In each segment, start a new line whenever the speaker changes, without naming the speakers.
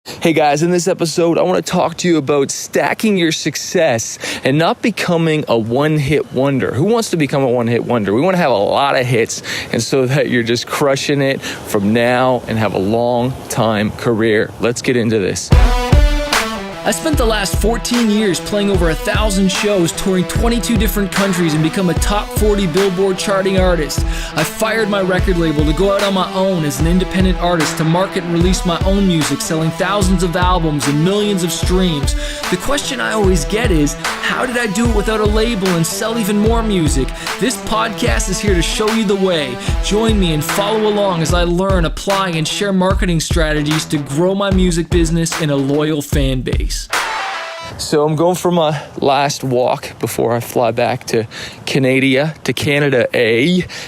Hey guys, in this episode, I want to talk to you about stacking your success and not becoming a one-hit wonder. Who wants to become a one-hit wonder? We want to have a lot of hits, and so that you're just crushing it from now and have a long-time career. Let's get into this.
I spent the last 14 years playing over 1,000 shows, touring 22 different countries, and become a top 40 Billboard charting artist. I fired my record label to go out on my own as an independent artist to market and release my own music, selling thousands of albums and millions of streams. The question I always get is, how did I do it without a label and sell even more music? This podcast is here to show you the way. Join me and follow along as I learn, apply, and share marketing strategies to grow my music business in a loyal fan base.
So I'm going for my last walk before I fly back to Canada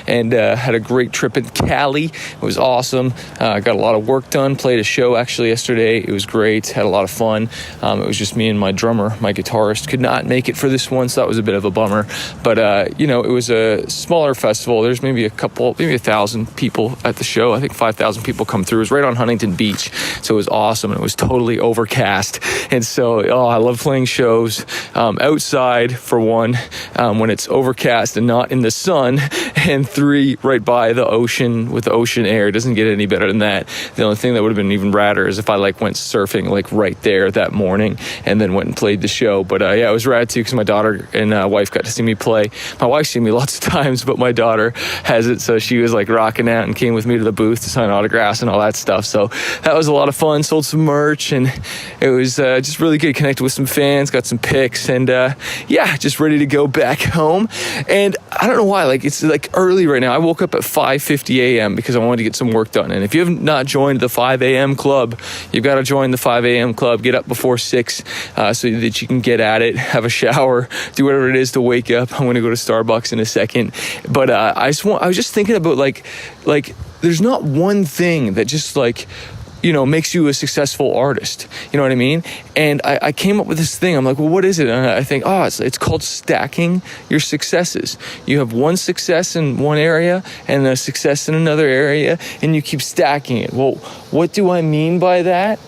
and had a great trip in Cali. It was awesome. Got a lot of work done. Played a show actually yesterday. It was great. Had a lot of fun. It was just me and my drummer. My guitarist could not make it for this one, so that was a bit of a bummer. But it was a smaller festival. There's maybe 1,000 people at the show. I think 5,000 people come through. It was right on Huntington Beach, so it was awesome. It was totally overcast, and so I love playing shows outside, for one, when it's overcast and not in the sun, and three, right by the ocean with the ocean air. It doesn't get any better than that. The only thing that would have been even radder is if I went surfing right there that morning and then went and played the show. But it was rad too, because my daughter and wife got to see me play. My wife's seen me lots of times, but my daughter hasn't, so she was rocking out and came with me to the booth to sign autographs and all that stuff. So that was a lot of fun. Sold some merch, and it was just really good. Connected with some fans, got some pics, and just ready to go back home. And I don't know why, it's early right now. I woke up at 5:50 a.m. because I wanted to get some work done. And if you have not joined the 5 a.m. club, you've got to join the 5 a.m. club. Get up before 6 so that you can get at it, have a shower, do whatever it is to wake up. I'm going to go to Starbucks in a second. But I was just thinking about there's not one thing that just makes you a successful artist. You know what I mean? And I came up with this thing. I'm like, well, what is it? And I think, it's called stacking your successes. You have one success in one area and a success in another area, and you keep stacking it. Well, what do I mean by that?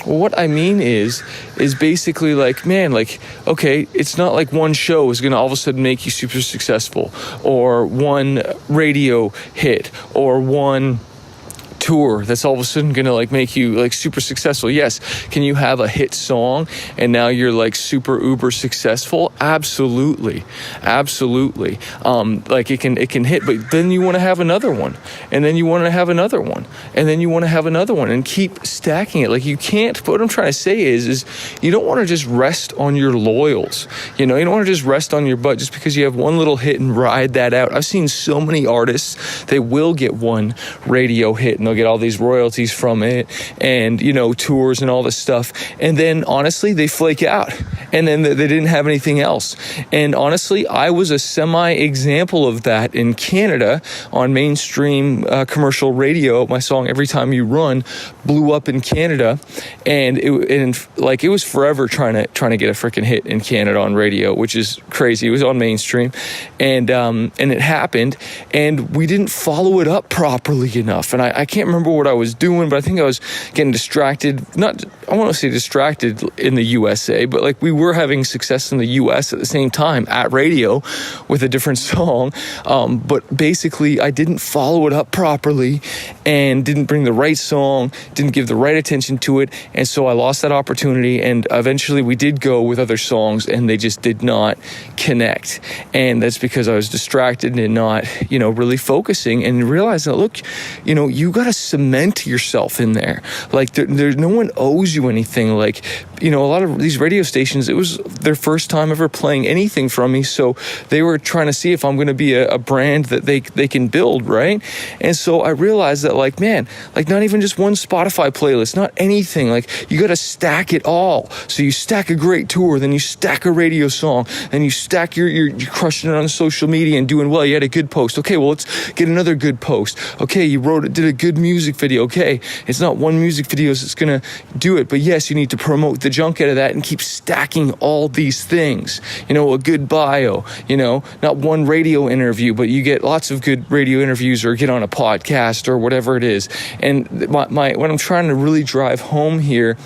Well, what I mean is basically okay, it's not like one show is going to all of a sudden make you super successful, or one radio hit, or one tour that's all of a sudden gonna make you super successful. Yes, can you have a hit song and now you're super uber successful? Absolutely. It can hit, but then you want to have another one, and then you want to have another one, and then you want to have another one, and keep stacking it. You can't. But what I'm trying to say is you don't want to just rest on your laurels. You don't want to just rest on your butt just because you have one little hit and ride that out. I've seen so many artists, they will get one radio hit and they'll get all these royalties from it, and tours and all this stuff, and then honestly they flake out, and then they didn't have anything else. And honestly, I was a semi-example of that in Canada on mainstream commercial radio. My song "Every Time You Run" blew up in Canada, and it was forever trying to get a freaking hit in Canada on radio, which is crazy. It was on mainstream, and it happened, and we didn't follow it up properly enough. And I can't remember what I was doing, but I think I was getting distracted. I want to say distracted in the USA, but we were having success in the US at the same time at radio with a different song. But basically I didn't follow it up properly and didn't bring the right song, didn't give the right attention to it. And so I lost that opportunity, and eventually we did go with other songs and they just did not connect. And that's because I was distracted and not, really focusing and realizing that, look, you got to cement yourself in there. There's no one owes you anything. A lot of these radio stations, it was their first time ever playing anything from me, so they were trying to see if I'm going to be a brand that they can build, right? And so I realized that not even just one Spotify playlist, not anything. You got to stack it all. So you stack a great tour, then you stack a radio song, and you stack you're crushing it on social media and doing well. You had a good post. Okay, well, let's get another good post. Okay, you did a good music video. Okay, it's not one music video that's going to do it, but yes, you need to promote the junk out of that and keep stacking all these things. A good bio, not one radio interview, but you get lots of good radio interviews or get on a podcast or whatever it is. And what I'm trying to really drive home here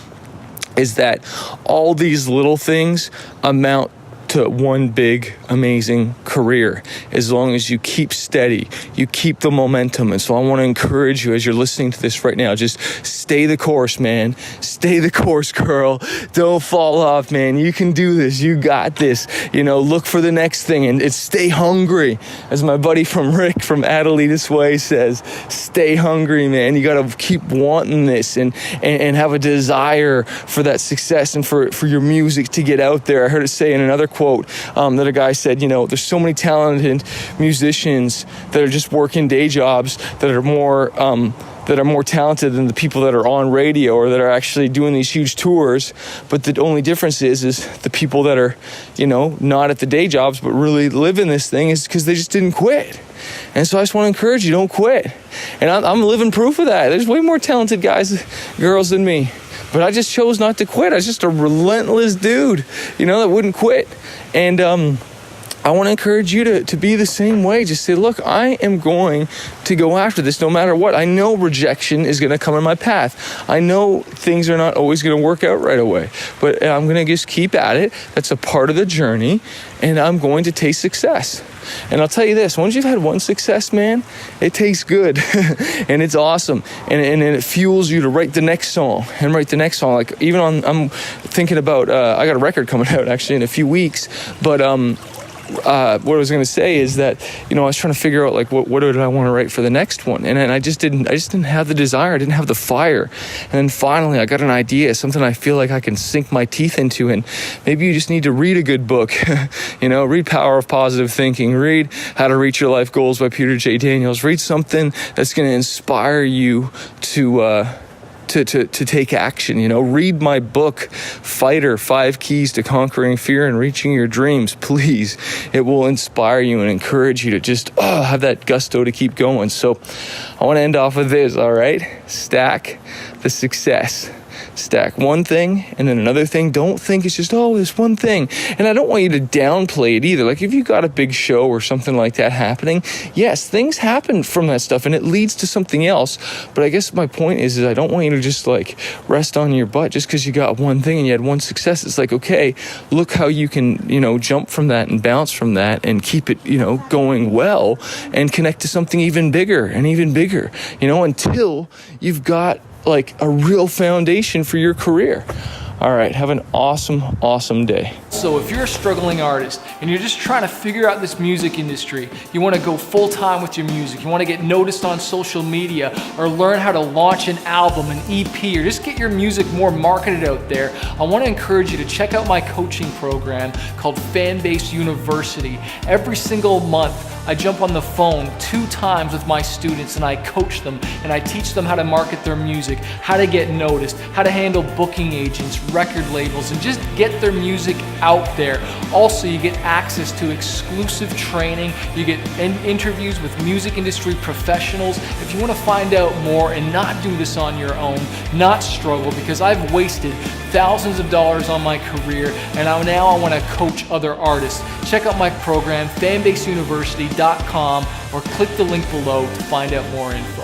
is that all these little things amount to one big, amazing career, as long as you keep steady, you keep the momentum. And so I want to encourage you, as you're listening to this right now, just stay the course, man. Stay the course, girl. Don't fall off, man. You can do this. You got this. Look for the next thing, and it's stay hungry. As my buddy from Rick from Adelita's Way says, stay hungry, man. You got to keep wanting this and have a desire for that success and for your music to get out there. I heard it say in another quote that a guy said, there's so many talented musicians that are just working day jobs that are more talented than the people that are on radio or that are actually doing these huge tours. But the only difference is the people that are, not at the day jobs but really live in this thing is because they just didn't quit. And so I just want to encourage you, don't quit. And I'm living proof of that. There's way more talented guys, girls than me. But I just chose not to quit. I was just a relentless dude, that wouldn't quit. And I want to encourage you to be the same way. Just say, look, I am going to go after this no matter what. I know rejection is going to come in my path. I know things are not always going to work out right away. But I'm going to just keep at it. That's a part of the journey. And I'm going to taste success. And I'll tell you this, once you've had one success, man, it tastes good and it's awesome. And it fuels you to write the next song and write the next song. Like I'm thinking about, I got a record coming out actually in a few weeks, but what I was going to say is that, I was trying to figure out like what did I want to write for the next one, and I just didn't have the desire, I didn't have the fire. And then finally I got an idea, something I feel like I can sink my teeth into. And maybe you just need to read a good book, read Power of Positive Thinking, read How to Reach Your Life Goals by Peter J. Daniels, read something that's going to inspire you to take action. Read my book, Fighter: 5 Keys to Conquering Fear and Reaching Your Dreams. Please, it will inspire you and encourage you to just have that gusto to keep going. So I want to end off with this, all right? Stack the success. Stack one thing and then another thing. Don't think it's just, this one thing. And I don't want you to downplay it either. Like if you got a big show or something like that happening, yes, things happen from that stuff and it leads to something else. But I guess my point is I don't want you to just like rest on your butt just because you got one thing and you had one success. It's like, okay, look how you can, jump from that and bounce from that and keep it, going well and connect to something even bigger and even bigger, until you've got like a real foundation for your career. All right, have an awesome day.
So if you're a struggling artist and you're just trying to figure out this music industry, you want to go full time with your music, you want to get noticed on social media or learn how to launch an album, an EP, or just get your music more marketed out there, I want to encourage you to check out my coaching program called Fanbase University. Every single month, I jump on the phone 2 times with my students and I coach them and I teach them how to market their music, how to get noticed, how to handle booking agents, record labels, and just get their music out there. Also, you get access to exclusive training, you get interviews with music industry professionals. If you want to find out more and not do this on your own, not struggle, because I've wasted thousands of dollars on my career and now I want to coach other artists. Check out my program, fanbaseuniversity.com, or click the link below to find out more info.